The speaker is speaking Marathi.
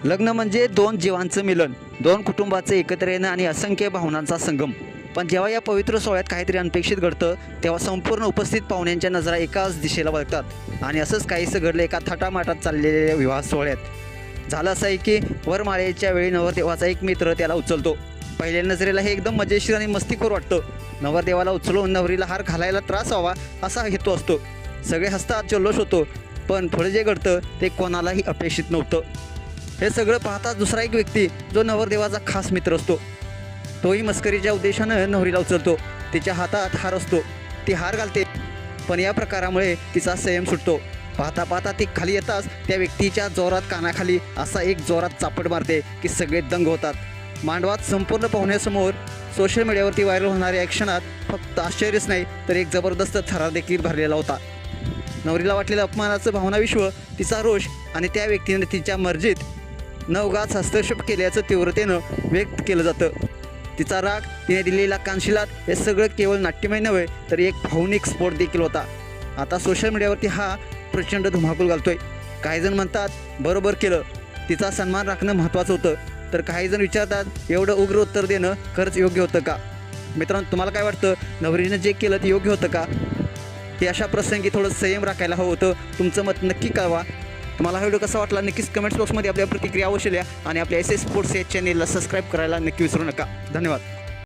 लग्न म्हणजे दोन जीवांचं मिलन, दोन कुटुंबाचं एकत्र येणं आणि असंख्य भावनांचा संगम. पण जेव्हा या पवित्र सोहळ्यात काहीतरी अनपेक्षित घडतं तेव्हा संपूर्ण उपस्थित पाहुण्यांच्या नजरा एकाच दिशेला वळतात. आणि असंच काहीसं घडलं एका थाटामाटात चाललेल्या विवाह सोहळ्यात. झालं असं आहे की वरमाळेच्या वेळी नवरदेवाचा एक मित्र त्याला उचलतो. पहिल्या नजरेला हे एकदम मजेशीर आणि मस्तीखोर वाटतं. नवरदेवाला उचलून नवरीला हार घालायला त्रास व्हावा असा हेतू असतो. सगळे हसतात, जल्लोष होतो. पण पुढे जे घडतं ते कोणालाही अपेक्षित नव्हतं. हे सगळं पाहताच दुसरा एक व्यक्ती जो नवरदेवाचा खास मित्र असतो तोही मस्करीच्या उद्देशानं नवरीला उचलतो. तिच्या हातात हार असतो, ती हार घालते. पण या प्रकारामुळे तिचा संयम सुटतो. पाहता पाहता ती खाली येताच त्या व्यक्तीच्या जोरात कानाखाली असा एक जोरात चापट मारते की सगळे दंग होतात. मांडवात संपूर्ण पाहुण्यासमोर सोशल मीडियावरती व्हायरल होणाऱ्या ॲक्शनात फक्त आश्चर्यच नाही तर एक जबरदस्त थरार देखील भरलेला होता. नवरीला वाटलेलं अपमानाचं भावनाविश्व, तिचा रोष आणि त्या व्यक्तीने तिच्या मर्जीत नवगाच हस्तक्षेप केल्याचं तीव्रतेनं व्यक्त केलं जातं. तिचा राग, तिने दिलेला कानशिलात हे सगळं केवळ नाट्यमय नव्हे तर एक भावनिक स्फोट देखील होता. आता सोशल मीडियावरती हा प्रचंड धुमाकूळ घालतोय. काहीजण म्हणतात बरोबर केलं, तिचा सन्मान राखणं महत्त्वाचं होतं. तर काहीजण विचारतात एवढं उग्र उत्तर देणं खरंच योग्य होतं का? मित्रांनो, तुम्हाला काय वाटतं? नवरीनं जे केलं ते योग्य होतं का? हे अशा प्रसंगी थोडं संयम राखायला हवं होतं. तुमचं मत नक्की कळवा. तुम्हाला हा व्हिडिओ कसा वाटला नक्कीच कमेंट्स बॉक्समध्ये आपल्या प्रतिक्रिया अवश्य लिहा आणि आपल्या एस एस स्पोर्ट्स या चॅनेलला सबस्क्राईब करायला नक्की विसरू नका. धन्यवाद.